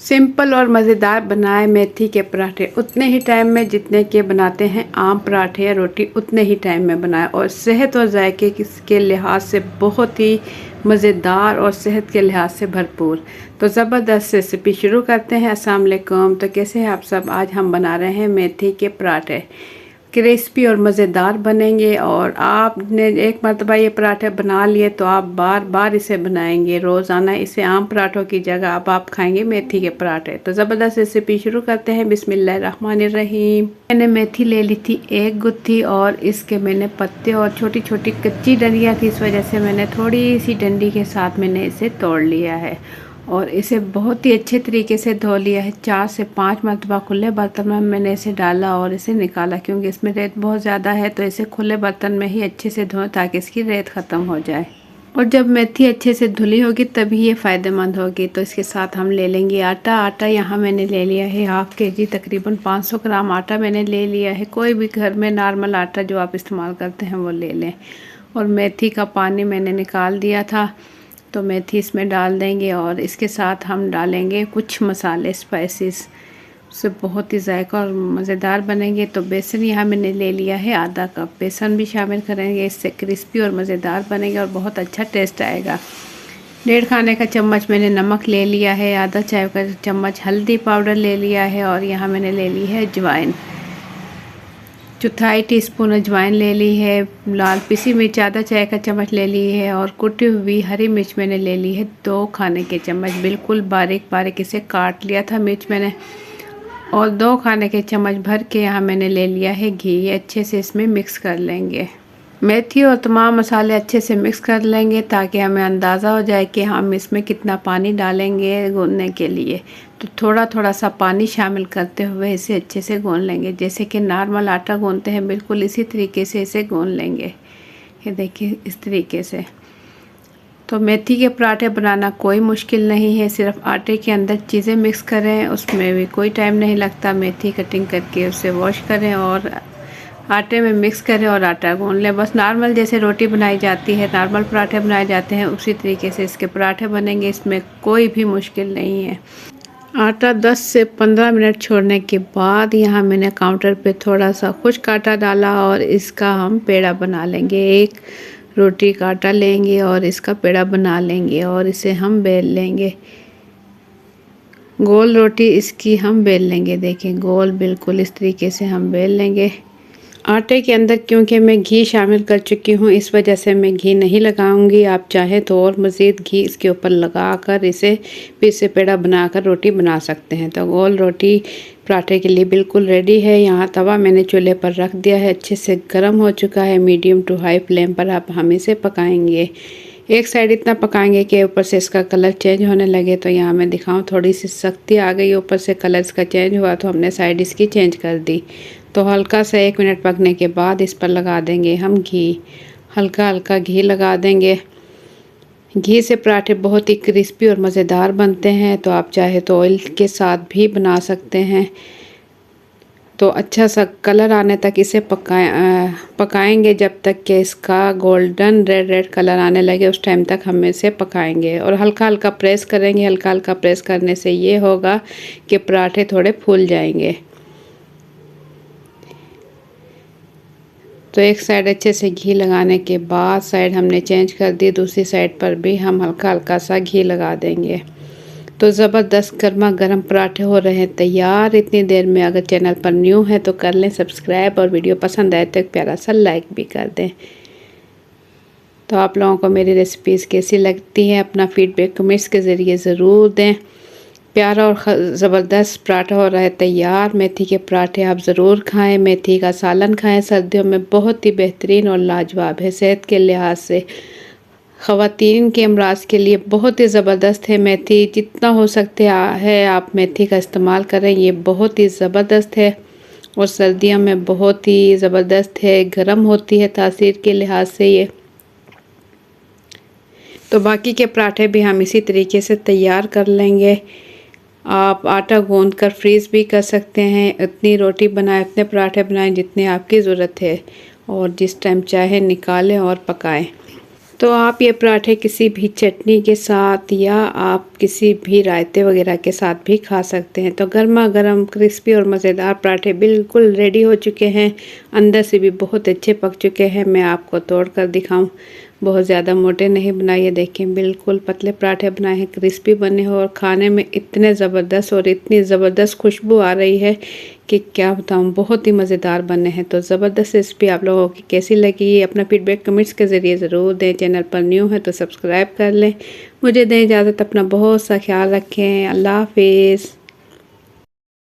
Simple और मज़ेदार बनाए मेथी के पराठे उतने ही टाइम में जितने के बनाते हैं आम पराठे या रोटी, उतने ही टाइम में बनाए और सेहत और जायके के लिहाज से बहुत ही मज़ेदार और सेहत के लिहाज से भरपूर। तो ज़बरदस्त रेसिपी शुरू करते हैं। अस्सलाम वालेकुम। तो कैसे हैं आप सब। आज हम बना रहे हैं मेथी के पराठे। क्रिस्पी और मज़ेदार बनेंगे और आपने एक मरतबा ये पराठे बना लिए तो आप बार बार इसे बनाएंगे रोज़ाना। इसे आम पराठों की जगह अब आप खाएंगे मेथी के पराठे। तो ज़बरदस्त रेसिपी शुरू करते हैं। बिस्मिल्लाहिर्रहमानिर्रहीम। मैंने मेथी ले ली थी एक गुत्थी और इसके मैंने पत्ते और छोटी छोटी कच्ची डंडियाँ थी, इस वजह से मैंने थोड़ी सी डंडी के साथ मैंने इसे तोड़ लिया है और इसे बहुत ही अच्छे तरीके से धो लिया है। 4 से 5 मरतबा खुले बर्तन में मैंने इसे डाला और इसे निकाला, क्योंकि इसमें रेत बहुत ज़्यादा है। तो इसे खुले बर्तन में ही अच्छे से धोएं ताकि इसकी रेत ख़त्म हो जाए। और जब मेथी अच्छे से धुली होगी तभी ये फ़ायदेमंद होगी। तो इसके साथ हम ले लेंगे आटा यहाँ मैंने ले लिया है हाफ़ kg, तकरीबन 500 ग्राम आटा मैंने ले लिया है। कोई भी घर में नॉर्मल आटा जो आप इस्तेमाल करते हैं वो ले लें। और मेथी का पानी मैंने निकाल दिया था, तो मेथी इसमें डाल देंगे और इसके साथ हम डालेंगे कुछ मसाले, स्पाइसेस, उससे बहुत ही जायका और मज़ेदार बनेंगे। तो बेसन यहाँ मैंने ले लिया है आधा कप, बेसन भी शामिल करेंगे, इससे क्रिस्पी और मज़ेदार बनेंगे और बहुत अच्छा टेस्ट आएगा। 1.5 खाने का चम्मच मैंने नमक ले लिया है, आधा चाय का चम्मच हल्दी पाउडर ले लिया है और यहाँ मैंने ले ली है अजवाइन, 1/4 टीस्पून अजवाइन ले ली है। लाल पिसी मिर्च आधा चाय का चम्मच ले ली है और कुटी हुई हरी मिर्च मैंने ले ली है 2 खाने के चम्मच, बिल्कुल बारीक बारीक इसे काट लिया था मिर्च मैंने। और 2 खाने के चम्मच भर के यहाँ मैंने ले लिया है घी। ये अच्छे से इसमें मिक्स कर लेंगे। मेथी और तमाम मसाले अच्छे से मिक्स कर लेंगे ताकि हमें अंदाज़ा हो जाए कि हम इसमें कितना पानी डालेंगे गूंदने के लिए। तो थोड़ा थोड़ा सा पानी शामिल करते हुए इसे अच्छे से गूंद लेंगे, जैसे कि नॉर्मल आटा गूंदते हैं बिल्कुल इसी तरीके से इसे गूंद लेंगे। ये देखिए इस तरीके से। तो मेथी के पराठे बनाना कोई मुश्किल नहीं है, सिर्फ आटे के अंदर चीज़ें मिक्स करें, उसमें भी कोई टाइम नहीं लगता। मेथी कटिंग करके उसे वॉश करें और आटे में मिक्स करें और आटा गूंद लें। बस नॉर्मल जैसे रोटी बनाई जाती है, नॉर्मल पराठे बनाए जाते हैं, उसी तरीके से इसके पराठे बनेंगे। इसमें कोई भी मुश्किल नहीं है। आटा 10 से 15 मिनट छोड़ने के बाद यहाँ मैंने काउंटर पे थोड़ा सा खुश्क आटा डाला और इसका हम पेड़ा बना लेंगे। एक रोटी का आटा लेंगे और इसका पेड़ा बना लेंगे और इसे हम बेल लेंगे। गोल रोटी इसकी हम बेल लेंगे, देखें गोल बिल्कुल इस तरीके से हम बेल लेंगे। आटे के अंदर क्योंकि मैं घी शामिल कर चुकी हूँ, इस वजह से मैं घी नहीं लगाऊंगी। आप चाहें तो और मज़ीद घी इसके ऊपर लगाकर इसे फिर से पेड़ा बनाकर रोटी बना सकते हैं। तो गोल रोटी पराठे के लिए बिल्कुल रेडी है। यहाँ तवा मैंने चूल्हे पर रख दिया है, अच्छे से गर्म हो चुका है। मीडियम टू हाई फ्लेम पर अब हम इसे पकाएंगे। एक साइड इतना पकाएंगे कि ऊपर से इसका कलर चेंज होने लगे। तो यहाँ मैं दिखाऊँ, थोड़ी सी सख्ती आ गई, ऊपर से कलर इसका चेंज हुआ तो हमने साइड इसकी चेंज कर दी। तो हल्का सा 1 मिनट पकने के बाद इस पर लगा देंगे हम घी, हल्का हल्का घी लगा देंगे। घी से पराठे बहुत ही क्रिस्पी और मज़ेदार बनते हैं। तो आप चाहे तो ऑयल के साथ भी बना सकते हैं। तो अच्छा सा कलर आने तक इसे पकाएंगे, जब तक कि इसका गोल्डन रेड कलर आने लगे, उस टाइम तक हम इसे पकाएंगे और हल्का हल्का प्रेस करेंगे। हल्का हल्का प्रेस करने से ये होगा कि पराठे थोड़े फूल जाएंगे। तो एक साइड अच्छे से घी लगाने के बाद साइड हमने चेंज कर दी, दूसरी साइड पर भी हम हल्का हल्का सा घी लगा देंगे। तो ज़बरदस्त गर्मा गर्म पराठे हो रहे हैं तैयार इतनी देर में। अगर चैनल पर न्यू है तो कर लें सब्सक्राइब और वीडियो पसंद आए तो एक प्यारा सा लाइक भी कर दें। तो आप लोगों को मेरी रेसिपीज़ कैसी लगती हैं अपना फीडबैक कमेंट्स के ज़रिए ज़रूर दें। प्यारा और ज़बरदस्त पराठा हो रहा है तैयार। मेथी के पराठे आप ज़रूर खाएं, मेथी का सालन खाएं, सर्दियों में बहुत ही बेहतरीन और लाजवाब है। सेहत के लिहाज से ख़वातीन के अमराज के लिए बहुत ही ज़बरदस्त है। मेथी जितना हो सकता है आप मेथी का इस्तेमाल करें, ये बहुत ही ज़बरदस्त है और सर्दियों में बहुत ही ज़बरदस्त है। गर्म होती है तासीर के लिहाज से ये। तो बाकी के पराठे भी हम इसी तरीके से तैयार कर लेंगे। आप आटा गूंद कर फ्रीज़ भी कर सकते हैं। इतनी रोटी बनाएं, इतने पराठे बनाएं जितने आपकी ज़रूरत है और जिस टाइम चाहे निकालें और पकाएं। तो आप ये पराठे किसी भी चटनी के साथ या आप किसी भी रायते वगैरह के साथ भी खा सकते हैं। तो गर्मा गर्म क्रिस्पी और मज़ेदार पराठे बिल्कुल रेडी हो चुके हैं, अंदर से भी बहुत अच्छे पक चुके हैं। मैं आपको तोड़ कर दिखाऊं, बहुत ज़्यादा मोटे नहीं बनाए, ये देखें बिल्कुल पतले पराठे बनाए हैं, क्रिस्पी बने हो और खाने में इतने ज़बरदस्त और इतनी ज़बरदस्त खुशबू आ रही है कि क्या बताऊं, बहुत ही मज़ेदार बने हैं। तो ज़बरदस्त रेसिपी आप लोगों की कैसी लगी, अपना फीडबैक कमेंट्स के ज़रिए ज़रूर दें। चैनल पर न्यू है तो सब्सक्राइब कर लें। मुझे दें इजाज़त, अपना बहुत सा ख्याल रखें। अल्लाह हाफिज़।